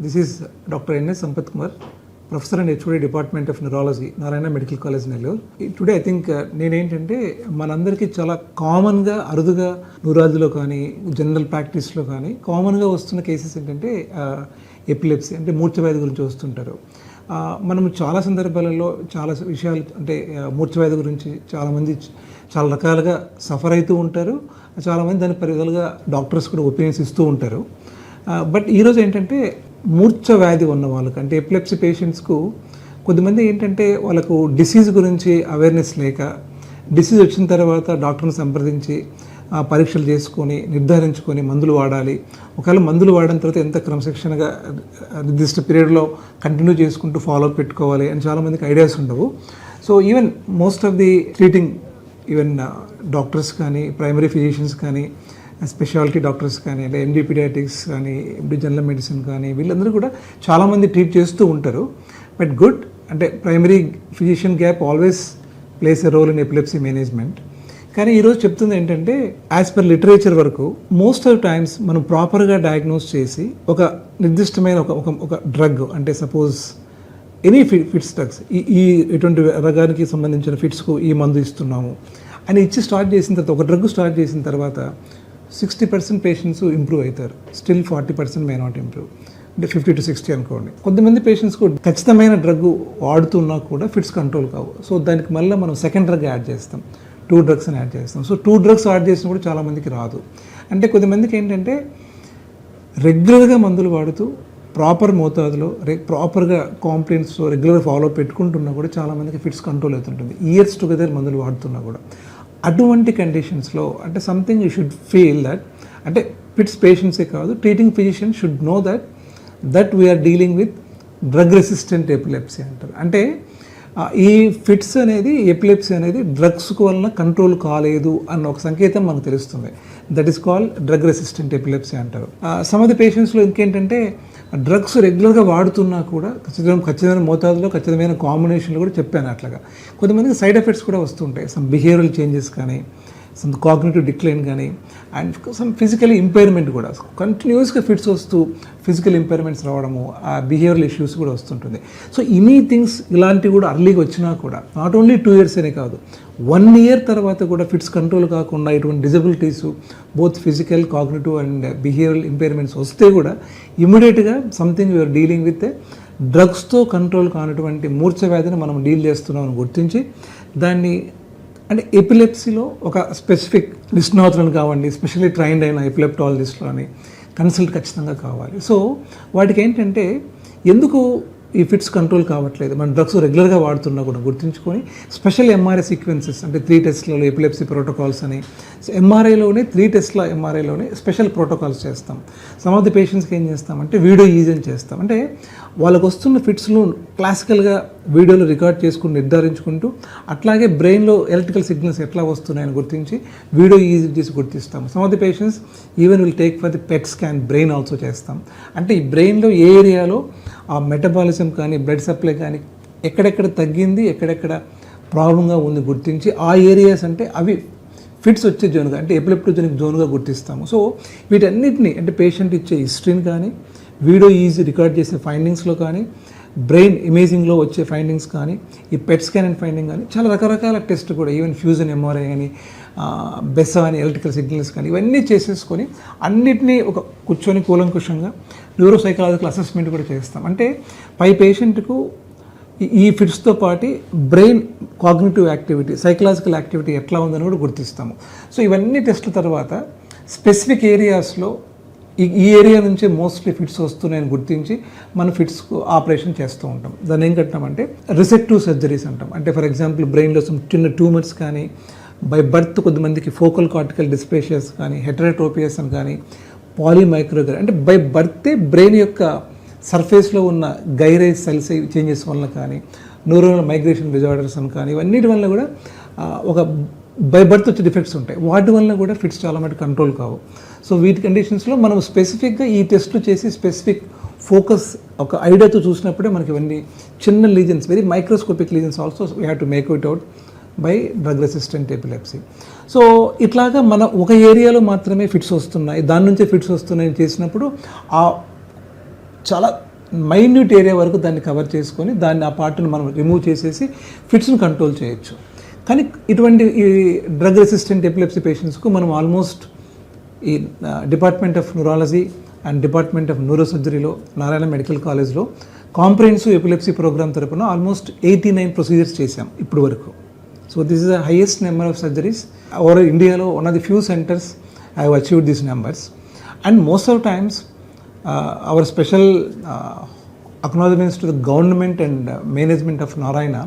This is Dr. N.S. Sampath Kumar, Professor and HOD Department of Neurology, Narayana Medical College, Nellore. Today I think నేనేంటంటే మనందరికీ చాలా కామన్గా అరుదుగా న్యూరాలజీలో కానీ general ప్రాక్టీస్లో కానీ కామన్గా వస్తున్న కేసెస్ ఏంటంటే ఎపిలెప్సీ అంటే మూర్ఛ వ్యాధి గురించి వస్తుంటారు. మనం చాలా సందర్భాలలో చాలా విషయాలు అంటే మూర్ఛ వ్యాధి గురించి చాలామంది చాలా రకాలుగా సఫర్ అవుతూ ఉంటారు. చాలామంది దాని పరిధిగా డాక్టర్స్ కూడా ఒపీనియన్స్ ఇస్తూ ఉంటారు. బట్ ఈరోజు ఏంటంటే మూర్ఛ వ్యాధి ఉన్న వాళ్ళకి అంటే ఎపిలెప్సీ పేషెంట్స్కు కొద్దిమంది ఏంటంటే వాళ్ళకు డిసీజ్ గురించి అవేర్నెస్ లేక డిసీజ్ వచ్చిన తర్వాత డాక్టర్ని సంప్రదించి పరీక్షలు చేసుకొని నిర్ధారించుకొని మందులు వాడాలి. ఒకవేళ మందులు వాడిన తర్వాత ఎంత క్రమశిక్షణగా నిర్దిష్ట పీరియడ్లో కంటిన్యూ చేసుకుంటూ ఫాలోఅప్ పెట్టుకోవాలి అని చాలామందికి ఐడియాస్ ఉండవు. So even most of the treating even doctors కానీ ప్రైమరీ ఫిజిషియన్స్ కానీ స్పెషాలిటీ డాక్టర్స్ కానీ అంటే ఎండి పీడియాట్రిక్స్ కానీ ఎండి జనరల్ మెడిసిన్ కానీ వీళ్ళందరూ కూడా చాలామంది ట్రీట్ చేస్తూ ఉంటారు. బట్ గుడ్ అంటే primary physician gap always places a role in epilepsy management. కానీ ఈరోజు చెప్తుంది ఏంటంటే యాజ్ పర్ లిటరేచర్ వరకు మోస్ట్ ఆఫ్ టైమ్స్ మనం ప్రాపర్గా డయాగ్నోస్ చేసి ఒక నిర్దిష్టమైన ఒక డ్రగ్ అంటే సపోజ్ ఎనీ ఫిట్స్ డ్రగ్స్ ఈ ఎటువంటి రకానికి సంబంధించిన ఫిట్స్కు ఈ మందు ఇస్తున్నాము అని ఇచ్చి స్టార్ట్ చేసిన తర్వాత ఒక డ్రగ్ స్టార్ట్ చేసిన తర్వాత 60% పేషెంట్స్ ఇంప్రూవ్ అవుతారు. Still 40% may not improve. అంటే 50 to 60 అనుకోండి. కొంతమంది పేషెంట్స్కు ఖచ్చితమైన డ్రగ్ వాడుతున్నా కూడా ఫిట్స్ కంట్రోల్ కావు. సో దానికి మళ్ళీ మనం సెకండ్ డ్రగ్ యాడ్ చేస్తాం, 2 drugs అని యాడ్ చేస్తాం. సో 2 drugs యాడ్ చేసినా కూడా చాలామందికి రాదు. అంటే కొద్దిమందికి ఏంటంటే రెగ్యులర్గా మందులు వాడుతూ ప్రాపర్ మోతాదులో ప్రాపర్గా కాంప్లైంట్స్తో రెగ్యులర్ ఫాలో పెట్టుకుంటున్నా కూడా చాలామందికి ఫిట్స్ కంట్రోల్ అవుతుంటుంది. ఇయర్స్ టుగెదర్ మందులు వాడుతున్నా కూడా. అటువంటి కండిషన్స్లో అంటే something you should feel that అంటే ఫిట్స్ పేషెంట్సే కాదు treating physician should know that we are dealing with drug resistant epilepsy అంటారు. అంటే ఈ ఫిట్స్ అనేది ఎపిలెప్సీ అనేది డ్రగ్స్కు వలన కంట్రోల్ కాలేదు అన్న ఒక సంకేతం మనకు తెలుస్తుంది. That is call drug resistant epilepsy అంటారు. సమ్ ఆఫ్ ది పేషెంట్స్లో ఇంకేంటంటే డ్రగ్స్ రెగ్యులర్గా వాడుతున్నా కూడా ఖచ్చితమైన మోతాదులో ఖచ్చితమైన కాంబినేషన్లో కూడా చెప్పాను అట్లాగా కొంతమందికి సైడ్ ఎఫెక్ట్స్ కూడా వస్తుంటాయి. సమ్ బిహేవియరల్ చేంజెస్ కానీ సమ్ కాగ్నిటివ్ డిక్లైన్ కానీ అండ్ సమ్ ఫిజికల్ ఇంపైర్మెంట్ కూడా కంటిన్యూస్గా ఫిట్స్ వస్తూ ఫిజికల్ ఇంపైర్మెంట్స్ రావడము ఆ బిహేవియరల్ ఇష్యూస్ కూడా వస్తుంటుంది. సో ఇన్ని థింగ్స్ ఇలాంటివి కూడా అర్లీగా వచ్చినా కూడా నాట్ ఓన్లీ 2 years అనే కాదు 1 year తర్వాత కూడా ఫిట్స్ కంట్రోల్ కాకుండా ఇటువంటి disabilities both physical cognitive and behavioural impairments వస్తే కూడా ఇమీడియట్గా సంథింగ్ యూఆర్ డీలింగ్ విత్ డ్రగ్స్తో కంట్రోల్ కానటువంటి మూర్ఛ వ్యాధిని మనం డీల్ చేస్తున్నామని గుర్తించి దాన్ని అంటే ఎపిలెప్సీలో ఒక స్పెసిఫిక్ నిష్ణాతులను కావండి స్పెషల్లీ ట్రైన్డ్ అయిన ఎపిలెప్టాలజిస్ట్లో అని కన్సల్ట్ ఖచ్చితంగా కావాలి. సో వాటికి ఏంటంటే ఎందుకు ఈ ఫిట్స్ కంట్రోల్ కావట్లేదు మన డ్రగ్స్ రెగ్యులర్గా వాడుతున్నా కూడా గుర్తుంచుకొని స్పెషల్ ఎంఆర్ఐ సీక్వెన్సెస్ అంటే 3 టెస్ట్లలో ఎపిలెప్సీ ప్రోటోకాల్స్ అని ఎంఆర్ఐలోనే 3 టెస్ట్ల ఎంఆర్ఐలోనే స్పెషల్ ప్రోటోకాల్స్ చేస్తాం. సమ్ ఆఫ్ ది పేషెంట్స్కి ఏం చేస్తామంటే వీడియో ఈజన్ చేస్తాం. అంటే వాళ్ళకు వస్తున్న ఫిట్స్ను క్లాసికల్గా వీడియోలో రికార్డ్ చేసుకుని నిర్ధారించుకుంటూ అట్లాగే బ్రెయిన్లో ఎలక్ట్రికల్ సిగ్నల్స్ ఎట్లా వస్తున్నాయని గుర్తించి వీడియో ఈజీ చేసి గుర్తిస్తాం. Some of the patients even will take for the PET scan brain also చేస్తాం. అంటే ఈ బ్రెయిన్లో ఏ ఏరియాలో ఆ మెటబాలిజం కానీ బ్లడ్ సప్లై కానీ ఎక్కడెక్కడ తగ్గింది ఎక్కడెక్కడ ప్రాబ్లంగా ఉంది గుర్తించి ఆ ఏరియాస్ అంటే అవి ఫిట్స్ వచ్చే జోన్గా అంటే ఎపిలెప్టోజెనిక్ జోన్గా గుర్తిస్తాము. సో వీటన్నిటిని అంటే పేషెంట్ ఇచ్చే హిస్టరీని కానీ వీడియో ఈజీ రికార్డ్ చేసే ఫైండింగ్స్లో కానీ బ్రెయిన్ ఇమేజింగ్లో వచ్చే ఫైండింగ్స్ కానీ ఈ పెట్ స్కాన్ అండ్ ఫైండింగ్ కానీ చాలా రకరకాల టెస్ట్ కూడా ఈవెన్ ఫ్యూజన్ ఎంఆర్ఐ కానీ బెసా అని ఎలక్ట్రికల్ సిగ్నల్స్ కానీ ఇవన్నీ చేసేసుకొని అన్నిటినీ ఒక కూర్చొని కూలంకుషంగా న్యూరోసైకలాజికల్ అసెస్మెంట్ కూడా చేస్తాం. అంటే పై పేషెంట్కు ఈ ఫిట్స్తో పాటు brain cognitive activity psychological activity ఎట్లా ఉందని కూడా గుర్తిస్తాము. సో ఇవన్నీ టెస్ట్ల తర్వాత స్పెసిఫిక్ ఏరియాస్లో ఈ ఏరియా నుంచే మోస్ట్లీ ఫిట్స్ వస్తున్నాయని గుర్తించి మన ఫిట్స్కు ఆపరేషన్ చేస్తూ ఉంటాం. దాన్ని ఏం కట్టామంటే రెసెక్టివ్ సర్జరీస్ అంటాం. అంటే ఫర్ ఎగ్జాంపుల్ బ్రెయిన్లో చిన్న ట్యూమర్స్ కానీ బై బర్త్ కొద్దిమందికి ఫోకల్ కార్టికల్ డిస్ప్లేషియాస్ కానీ హెటరోట్రోపియస్ అని కానీ పాలీమైక్రోగ్రా అంటే బై బర్తే బ్రెయిన్ యొక్క సర్ఫేస్లో ఉన్న గైరైజ్ సెల్స్ చేంజెస్ వల్ల కానీ న్యూరోనల్ మైగ్రేషన్ డిజార్డర్స్ అని కానీ ఇవన్నిటి వల్ల కూడా ఒక బై బర్త్ వచ్చే డిఫెక్ట్స్ ఉంటాయి. వాటి వల్ల కూడా ఫిట్స్ చాలా మటుకు కంట్రోల్ కావు. సో వీటి కండిషన్స్లో మనం స్పెసిఫిక్గా ఈ టెస్ట్లు చేసి స్పెసిఫిక్ ఫోకస్ ఒక ఐడియాతో చూసినప్పుడే మనకి ఇవన్నీ చిన్న lesions very microscopic lesions also we have to make it out by drug resistant epilepsy. So ఇట్లాగా మన ఒక ఏరియాలో మాత్రమే ఫిట్స్ వస్తున్నాయి దాని నుంచే ఫిట్స్ వస్తున్నాయని చేసినప్పుడు ఆ చాలా మైన్యూట్ ఏరియా వరకు దాన్ని కవర్ చేసుకొని దాన్ని ఆ పార్ట్ని మనం రిమూవ్ చేసేసి ఫిట్స్ని కంట్రోల్ చేయొచ్చు. కానీ ఇటువంటి ఈ డ్రగ్ రెసిస్టెంట్ ఎపిలెప్సీ పేషెంట్స్కు మనం ఆల్మోస్ట్ ఈ department of neurology and department of neuro సర్జరీలో నారాయణ మెడికల్ కాలేజ్లో కాంప్రహెన్సివ్ ఎపిలెప్సీ ప్రోగ్రామ్ తరపున ఆల్మోస్ట్ 89 ప్రొసీజర్స్ చేశాం ఇప్పుడు వరకు. So this is the highest number of surgeries over ఇండియాలో. One of the few centres I have achieved these numbers and most of times our special acknowledgements to the government and management of Narayana,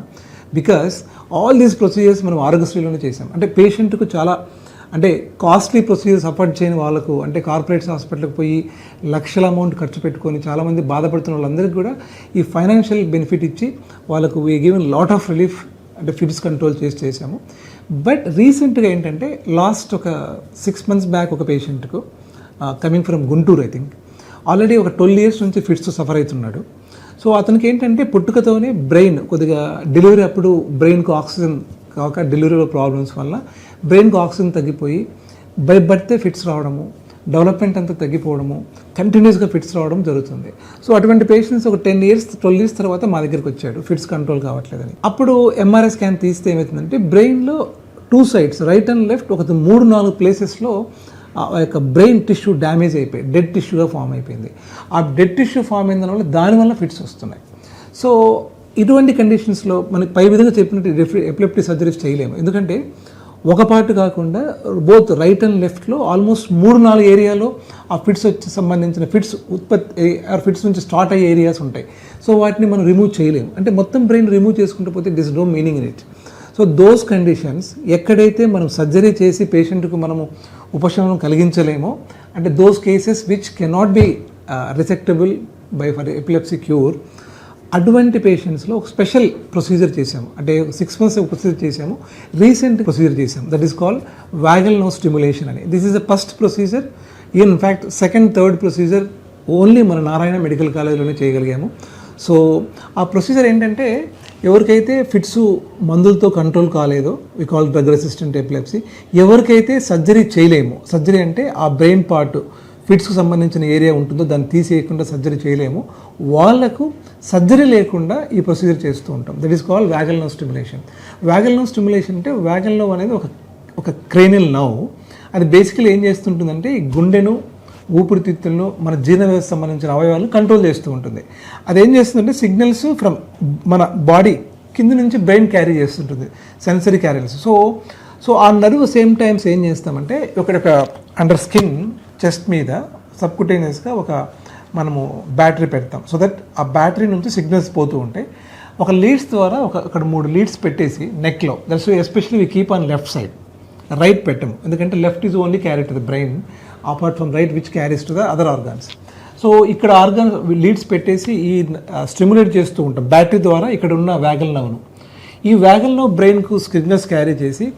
because all these procedures మనం ఆరోగ్యశ్రీలోనే చేసాం. అంటే పేషెంట్కు చాలా అంటే costly procedures afford చేయని వాళ్ళకు, అంటే corporates హాస్పిటల్కి పోయి లక్షల అమౌంట్ ఖర్చు పెట్టుకొని చాలామంది బాధపడుతున్న వాళ్ళందరికీ కూడా ఈ ఫైనాన్షియల్ బెనిఫిట్ ఇచ్చి వాళ్ళకు we given lot of relief, అంటే ఫిట్స్ కంట్రోల్ చేసాము. బట్ రీసెంట్గా ఏంటంటే లాస్ట్ ఒక 6 months బ్యాక్ ఒక పేషెంట్కు coming from Guntur, I think already ఒక 12 years నుంచి ఫిట్స్ సఫర్ అవుతున్నాడు. సో అతనికి ఏంటంటే పుట్టుకతోనే బ్రెయిన్ కొద్దిగా డెలివరీ అప్పుడు బ్రెయిన్కు ఆక్సిజన్ కాక డెలివరీలో ప్రాబ్లమ్స్ వల్ల బ్రెయిన్కు ఆక్సిజన్ తగ్గిపోయి బై బర్తే ఫిట్స్ రావడము, డెవలప్మెంట్ అంతా తగ్గిపోవడము, కంటిన్యూస్గా ఫిట్స్ రావడం జరుగుతుంది. సో అటువంటి పేషెంట్స్ ఒక 10 years 12 years తర్వాత మా దగ్గరికి వచ్చాడు ఫిట్స్ కంట్రోల్ కావట్లేదని. అప్పుడు ఎంఆర్ఐ స్కాన్ తీస్తే ఏమవుతుందంటే బ్రెయిన్లో 2 sides రైట్ అండ్ లెఫ్ట్ ఒక 3-4 ప్లేసెస్లో ఆ యొక్క బ్రెయిన్ టిష్యూ డ్యామేజ్ అయిపోయి డెడ్ టిష్యూగా ఫామ్ అయిపోయింది. ఆ డెడ్ టిష్యూ ఫామ్ అయిన వల్ల దానివల్ల ఫిట్స్ వస్తున్నాయి. సో ఇటువంటి కండిషన్స్లో మనకి పై విధంగా చెప్పినట్టు ఎపిలెప్టీ సర్జరీస్ చేయలేము, ఎందుకంటే ఒక పార్ట్ కాకుండా బోత్ రైట్ అండ్ లెఫ్ట్లో ఆల్మోస్ట్ 3-4 ఏరియాలో ఆ ఫిట్స్ వచ్చి సంబంధించిన ఫిట్స్ ఉత్పత్తి ఫిట్స్ నుంచి స్టార్ట్ అయ్యే ఏరియాస్ ఉంటాయి. సో వాటిని మనం రిమూవ్ చేయలేము. అంటే మొత్తం బ్రెయిన్ రిమూవ్ చేసుకుంటూ పోతే this no meaning in it. So those conditions ఎక్కడైతే మనం సర్జరీ చేసి పేషెంట్కు మనము ఉపశమనం కలిగించలేమో, అంటే those cases which cannot be resectable by for epilepsy cure, అటువంటి పేషెంట్స్లో ఒక స్పెషల్ ప్రొసీజర్ చేసాము. అంటే 6 months ఒక ప్రొసీజర్ చేసాము, రీసెంట్ ప్రొసీజర్ చేసాము. That is called vagal nerve stimulation అని. This is the first procedure. In fact second third procedure only మన నారాయణ మెడికల్ కాలేజ్లోనే చేయగలిగాము. సో ఆ ప్రొసీజర్ ఏంటంటే ఎవరికైతే ఫిట్స్ మందులతో కంట్రోల్ కాలేదో, we call drug resistant epilepsy, ఎవరికైతే సర్జరీ చేయలేము, సర్జరీ అంటే ఆ బ్రెయిన్ పార్ట్ ఫిట్స్కు సంబంధించిన ఏరియా ఉంటుందో దాన్ని తీసేయకుండా సర్జరీ చేయలేము, వాళ్లకు సర్జరీ లేకుండా ఈ ప్రొసీజర్ చేస్తూ ఉంటాం. That is called waggle nerve stimulation. Waggle nerve stimulation అంటే వాగల్ నర్వ్ అనేది ఒక క్రేనియల్ నర్వ్. అది బేసికలీ ఏం చేస్తుంటుందంటే ఈ గుండెను, ఊపిరితిత్తులను, మన జీర్ణ వ్యవస్థ సంబంధించిన అవయవాలను కంట్రోల్ చేస్తూ ఉంటుంది. అదేం చేస్తుందంటే సిగ్నల్స్ ఫ్రమ్ మన బాడీ కింద నుంచి బ్రెయిన్ క్యారీ చేస్తుంటుంది, సెన్సరీ క్యారియర్స్. సో ఆ నర్వ్ సేమ్ టైమ్స్ ఏం చేస్తామంటే ఒక అండర్ స్కిన్ చెస్ట్ మీద సబ్కుటేనియస్గా ఒక మనము బ్యాటరీ పెడతాం. సో దట్ ఆ బ్యాటరీ నుంచి సిగ్నల్స్ పోతూ ఉంటాయి. ఒక లీడ్స్ ద్వారా అక్కడ 3 leads పెట్టేసి నెక్లో, that's especially we keep on left side, right పెట్టము, ఎందుకంటే left is only carry to the brain apart from right which carries to the other organs. So ఇక్కడ లీడ్స్ పెట్టేసి ఈ స్టిమ్యులేట్ చేస్తూ ఉంటాం బ్యాటరీ ద్వారా ఇక్కడ ఉన్న వాగల్ నర్వ్ను. ఈ వాగల్ నర్వ్ బ్రెయిన్కు సిగ్నల్స్ క్యారీ చేసి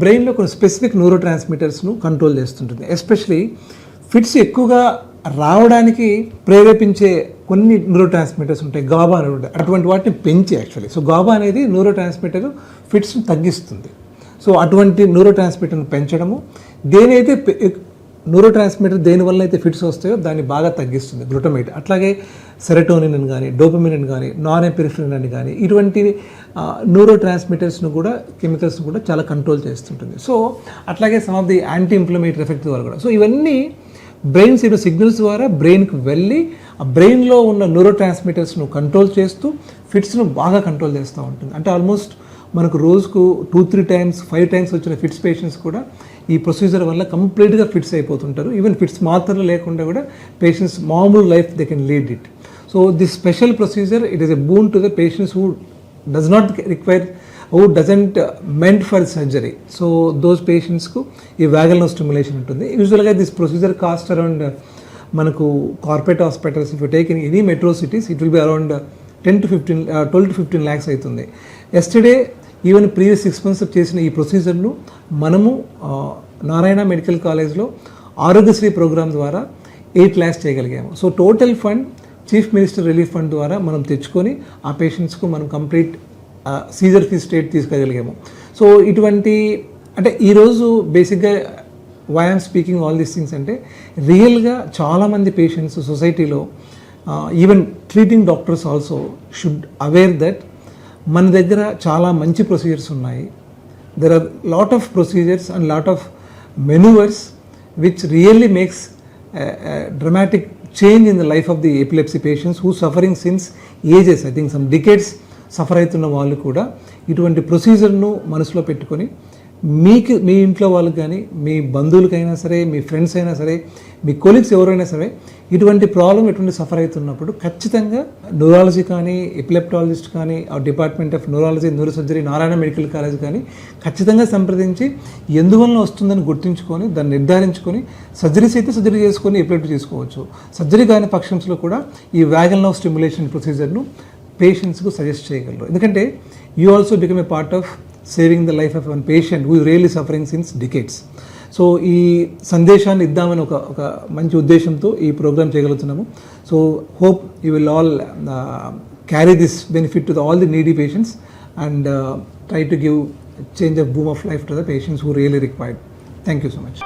బ్రెయిన్లో కొన్ని స్పెసిఫిక్ న్యూరో ట్రాన్స్మిటర్స్ను కంట్రోల్ చేస్తుంటుంది. ఎస్పెషలీ ఫిట్స్ ఎక్కువగా రావడానికి ప్రేరేపించే కొన్ని న్యూరో ట్రాన్స్మిటర్స్ ఉంటాయి, గాబా అని ఉంటాయి, అటువంటి వాటిని పెంచి యాక్చువల్లీ. సో గాబా అనేది న్యూరో ట్రాన్స్మిటర్ ఫిట్స్ని తగ్గిస్తుంది. సో అటువంటి న్యూరో ట్రాన్స్మిటర్ని పెంచడము, దేనైతే న్యూరో ట్రాన్స్మిటర్ దేనివల్ల అయితే ఫిట్స్ వస్తాయో దాన్ని బాగా తగ్గిస్తుంది, గ్లూటమేట్. అట్లాగే సెరటోనిన్ అని కానీ, డోపమిన్ అని కానీ, నార్ఎపినెఫ్రిన్ అని కానీ, ఇటువంటి న్యూరో ట్రాన్స్మిటర్స్ను కూడా, కెమికల్స్ను కూడా చాలా కంట్రోల్ చేస్తుంటుంది. సో అట్లాగే some of the anti inflammatory effect ద్వారా కూడా. సో ఇవన్నీ బ్రెయిన్ సిగ్నల్స్ ద్వారా బ్రెయిన్కి వెళ్ళి ఆ బ్రెయిన్లో ఉన్న న్యూరో ట్రాన్స్మిటర్స్ను కంట్రోల్ చేస్తూ ఫిట్స్ను బాగా కంట్రోల్ చేస్తూ ఉంటుంది. అంటే ఆల్మోస్ట్ మనకు రోజుకు 2-3 times 5 times వచ్చిన ఫిట్స్ పేషెంట్స్ కూడా ఈ ప్రొసీజర్ వల్ల కంప్లీట్గా ఫిట్స్ అయిపోతుంటారు. ఈవెన్ ఫిట్స్ మాత్రమే లేకుండా కూడా పేషెంట్స్ మామూలు life they can lead it. So this special procedure it is a boon to the patients who does not require, who doesn't meant for surgery. So those పేషెంట్స్కు ఈ vagal nerve stimulation ఉంటుంది. యూజువల్గా this procedure cost around మనకు corporate hospitals if you take in any metro cities it will be around 12 to 15 lakhs అవుతుంది. Yesterday even previous 6 months చేసిన ఈ ప్రొసీజర్ను మనము Narayana medical కాలేజ్లో ఆరోగ్యశ్రీ ప్రోగ్రామ్ ద్వారా 8 lakhs చేయగలిగాము. So total fund chief minister relief fund ద్వారా మనం తెచ్చుకొని ఆ పేషెంట్స్కు మనం కంప్లీట్ సీజర్ ఫీ స్టేట్ తీసుకెళ్ళగలిగాము. సో ఇటువంటి అంటే ఈరోజు బేసిక్గా why I'm speaking all these things అంటే రియల్గా చాలామంది పేషెంట్స్ సొసైటీలో even treating doctors also should aware that మన దగ్గర చాలా మంచి ప్రొసీజర్స్ ఉన్నాయి. There are lot of procedures and lot of manoeuvres which really makes dramatic change in the life of the epilepsy patients who suffering since ages, I think some decades suffer అవుతున్న వాళ్ళు కూడా ఇటువంటి ప్రొసీజర్ను మనసులో పెట్టుకొని మీకు మీ ఇంట్లో వాళ్ళకి కానీ మీ బంధువులకైనా సరే మీ ఫ్రెండ్స్ అయినా సరే మీ కొలీగ్స్ ఎవరైనా సరే ఇటువంటి ప్రాబ్లం ఎటువంటి సఫర్ అవుతున్నప్పుడు ఖచ్చితంగా న్యూరాలజీ కానీ ఎపిలెప్టాలజిస్ట్ కానీ ఆ department of neurology neuro surgery Narayana medical college కానీ ఖచ్చితంగా సంప్రదించి ఎందువల్ల వస్తుందని గుర్తుంచుకొని దాన్ని నిర్ధారించుకొని సర్జరీస్ అయితే సర్జరీ చేసుకొని ఎపిలెప్టీ చేసుకోవచ్చు. సర్జరీ కాని పక్షంలో కూడా ఈ వ్యాగల్ నర్వ్ స్టిమ్యులేషన్ ప్రొసీజర్ను పేషెంట్స్కు సజెస్ట్ చేయగలరు. ఎందుకంటే you also become a part of saving the life of one patient who really suffering since decades. So ఈ సందేశాన్ని ఇద్దామని ఒక మంచి ఉద్దేశంతో ఈ ప్రోగ్రామ్ చేయగలుగుతున్నాము. So hope you will all carry this benefit to all the needy patients and try to give change of boon of life to the patients who really required. Thank you so much.